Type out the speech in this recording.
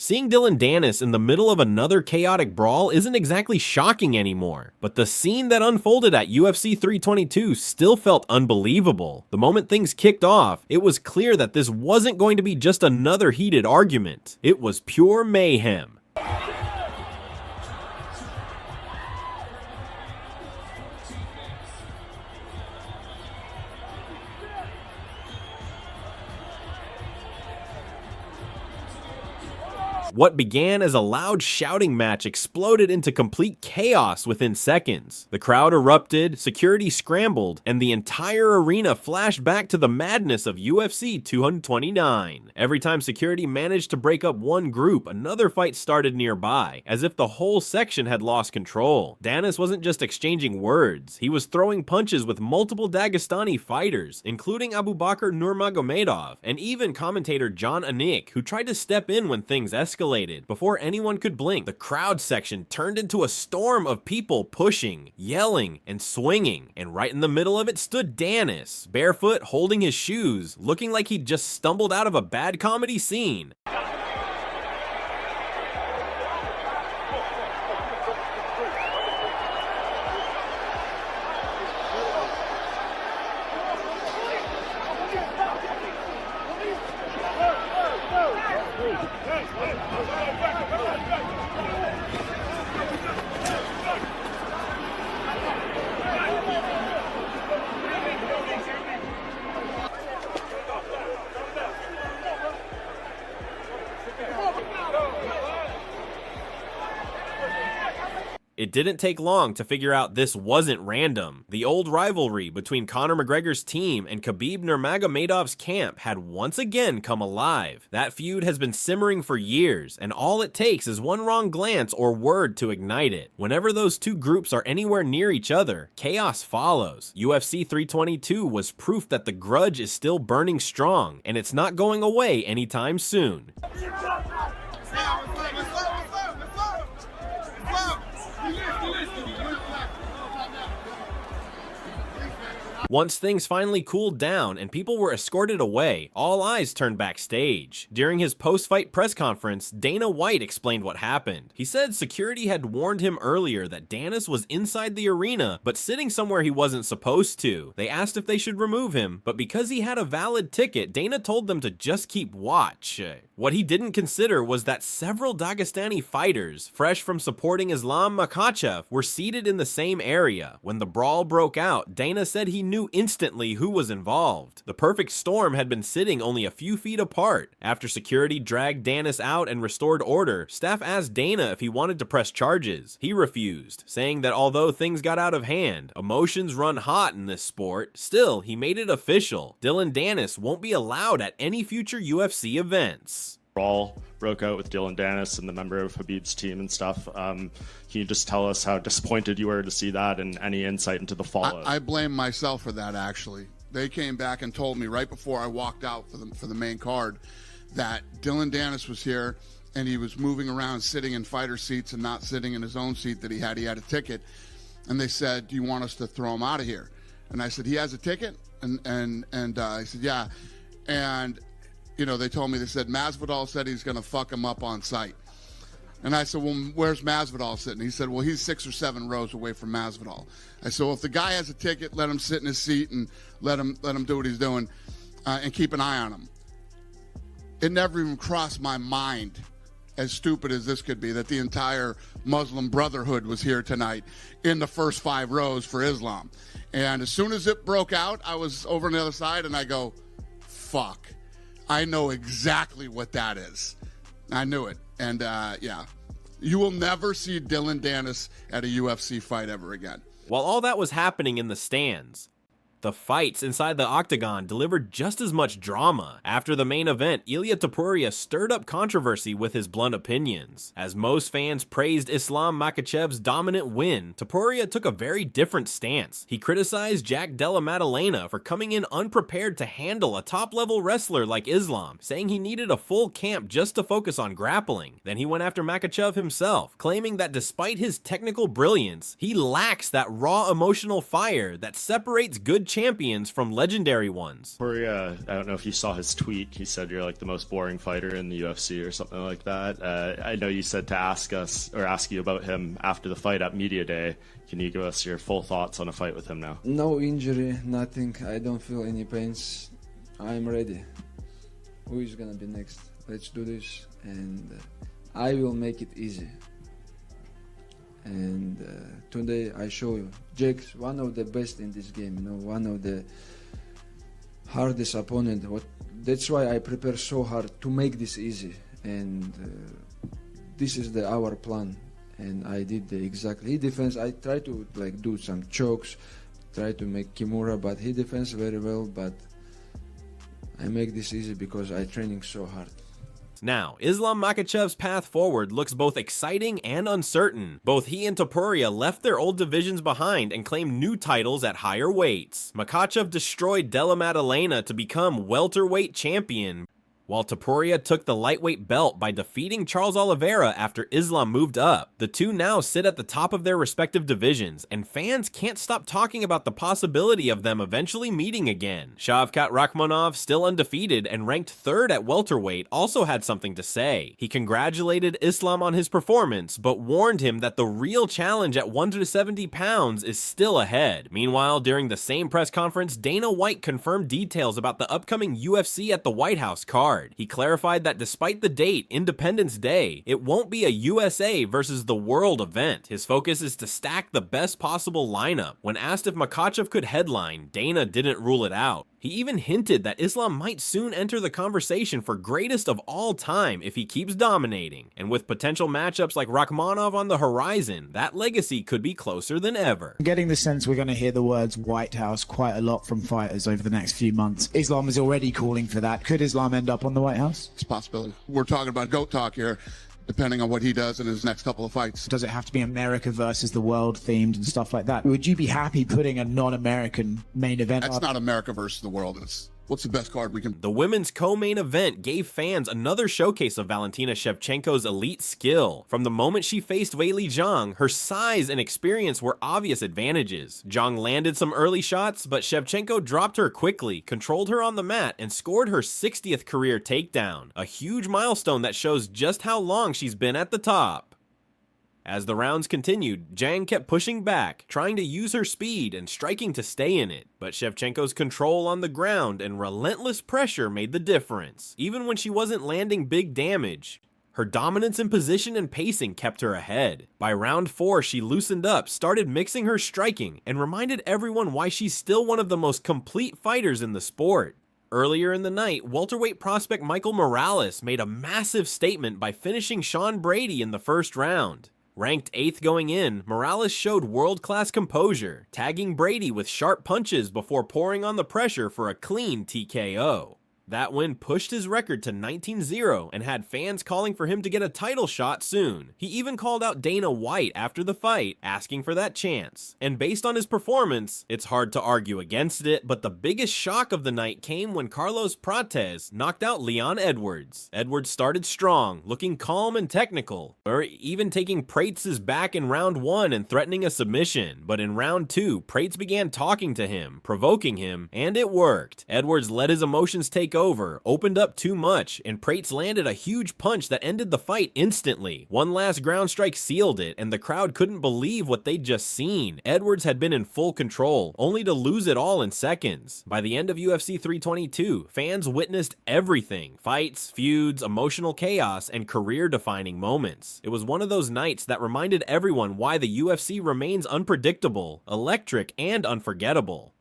Seeing Dillon Danis in the middle of another chaotic brawl isn't exactly shocking anymore, but the scene that unfolded at UFC 322 still felt unbelievable. The moment things kicked off, it was clear that this wasn't going to be just another heated argument. It was pure mayhem. What began as a loud shouting match exploded into complete chaos within seconds. The crowd erupted, security scrambled, and the entire arena flashed back to the madness of UFC 229. Every time security managed to break up one group, another fight started nearby, as if the whole section had lost control. Danis wasn't just exchanging words, he was throwing punches with multiple Dagestani fighters, including Abubakar Nurmagomedov, and even commentator John Anik, who tried to step in when things escalated. Before anyone could blink, the crowd section turned into a storm of people pushing, yelling, and swinging, and right in the middle of it stood Danis, barefoot, holding his shoes, looking like he'd just stumbled out of a bad comedy scene. It didn't take long to figure out this wasn't random. The old rivalry between Conor McGregor's team and Khabib Nurmagomedov's camp had once again come alive. That feud has been simmering for years, and all it takes is one wrong glance or word to ignite it. Whenever those two groups are anywhere near each other, chaos follows. UFC 322 was proof that the grudge is still burning strong, and it's not going away anytime soon. Once things finally cooled down and people were escorted away, all eyes turned backstage. During his post-fight press conference, Dana White explained what happened. He said security had warned him earlier that Danis was inside the arena, but sitting somewhere he wasn't supposed to. They asked if they should remove him, but because he had a valid ticket, Dana told them to just keep watch. What he didn't consider was that several Dagestani fighters, fresh from supporting Islam Makhachev, were seated in the same area. When the brawl broke out, Dana said he knew instantly who was involved. The perfect storm had been sitting only a few feet apart. After security dragged Danis out and restored order, staff asked Dana if he wanted to press charges. He refused, saying that although things got out of hand, emotions run hot in this sport, still he made it official. Dillon Danis won't be allowed at any future UFC events. Brawl broke out with Dillon Danis and the member of Khabib's team and stuff. Can you just tell us how disappointed you were to see that and any insight into the fallout? I blame myself for that, actually. They came back and told me right before I walked out for the main card that Dillon Danis was here and he was moving around sitting in fighter seats and not sitting in his own seat that he had. He had a ticket. And they said, do you want us to throw him out of here? And I said, he has a ticket? And I said, yeah. And you know, they told me, they said, Masvidal said he's going to fuck him up on sight. And I said, well, where's Masvidal sitting? He said, well, he's 6 or 7 rows away from Masvidal. I said, well, if the guy has a ticket, let him sit in his seat and let him do what he's doing and keep an eye on him. It never even crossed my mind, as stupid as this could be, that the entire Muslim Brotherhood was here tonight in the first 5 rows for Islam. And as soon as it broke out, I was over on the other side and I go, fuck. I know exactly what that is. I knew it. And, yeah, you will never see Dillon Danis at a UFC fight ever again. While all that was happening in the stands, the fights inside the octagon delivered just as much drama. After the main event, Ilia Topuria stirred up controversy with his blunt opinions. As most fans praised Islam Makhachev's dominant win, Topuria took a very different stance. He criticized Jack Della Maddalena for coming in unprepared to handle a top-level wrestler like Islam, saying he needed a full camp just to focus on grappling. Then he went after Makhachev himself, claiming that despite his technical brilliance, he lacks that raw emotional fire that separates good champions from legendary ones. Topuria, I don't know if you saw his tweet. He said you're like the most boring fighter in the UFC or something like that. I know you said to ask you about him after the fight at Media Day. Can you give us your full thoughts on a fight with him now? No injury, nothing. I don't feel any pains. I'm ready. Who is gonna be next? Let's do this, and I will make it easy. And today I show you, Jake's one of the best in this game. You know, one of the hardest opponent. That's why I prepare so hard to make this easy. And this is our plan. And I did exactly. He defends. I try to do some chokes, try to make Kimura, but he defends very well. But I make this easy because I training so hard. Now, Islam Makhachev's path forward looks both exciting and uncertain. Both he and Topuria left their old divisions behind and claimed new titles at higher weights. Makhachev destroyed Della Maddalena to become welterweight champion, while Topuria took the lightweight belt by defeating Charles Oliveira after Islam moved up. The two now sit at the top of their respective divisions, and fans can't stop talking about the possibility of them eventually meeting again. Shavkat Rakhmonov, still undefeated and ranked third at welterweight, also had something to say. He congratulated Islam on his performance, but warned him that the real challenge at 170 pounds is still ahead. Meanwhile, during the same press conference, Dana White confirmed details about the upcoming UFC at the White House card. He clarified that despite the date, Independence Day, it won't be a USA versus the world event. His focus is to stack the best possible lineup. When asked if Makhachev could headline, Dana didn't rule it out. He even hinted that Islam might soon enter the conversation for greatest of all time if he keeps dominating. And with potential matchups like Rakhmonov on the horizon, that legacy could be closer than ever. I'm getting the sense we're going to hear the words White House quite a lot from fighters over the next few months. Islam is already calling for that. Could Islam end up on the White House? It's a possibility. We're talking about GOAT talk here, depending on what he does in his next couple of fights. Does it have to be America versus the world themed and stuff like that? Would you be happy putting a non-American main event That's up? not America versus the world. What's the best card we can... The women's co-main event gave fans another showcase of Valentina Shevchenko's elite skill. From the moment she faced Weili Zhang, her size and experience were obvious advantages. Zhang landed some early shots, but Shevchenko dropped her quickly, controlled her on the mat, and scored her 60th career takedown. A huge milestone that shows just how long she's been at the top. As the rounds continued, Zhang kept pushing back, trying to use her speed and striking to stay in it. But Shevchenko's control on the ground and relentless pressure made the difference. Even when she wasn't landing big damage, her dominance in position and pacing kept her ahead. By round 4, she loosened up, started mixing her striking, and reminded everyone why she's still one of the most complete fighters in the sport. Earlier in the night, welterweight prospect Michael Morales made a massive statement by finishing Sean Brady in the first round. Ranked 8th going in, Morales showed world-class composure, tagging Brady with sharp punches before pouring on the pressure for a clean TKO. That win pushed his record to 19-0 and had fans calling for him to get a title shot soon. He even called out Dana White after the fight, asking for that chance. And based on his performance, it's hard to argue against it, but the biggest shock of the night came when Carlos Prates knocked out Leon Edwards. Edwards started strong, looking calm and technical, or even taking Prates' back in round 1 and threatening a submission. But in round 2, Prates began talking to him, provoking him, and it worked. Edwards let his emotions take over, opened up too much, and Prates landed a huge punch that ended the fight instantly. One last ground strike sealed it, and the crowd couldn't believe what they'd just seen. Edwards had been in full control, only to lose it all in seconds. By the end of UFC 322, fans witnessed everything: fights, feuds, emotional chaos, and career-defining moments. It was one of those nights that reminded everyone why the UFC remains unpredictable, electric, and unforgettable.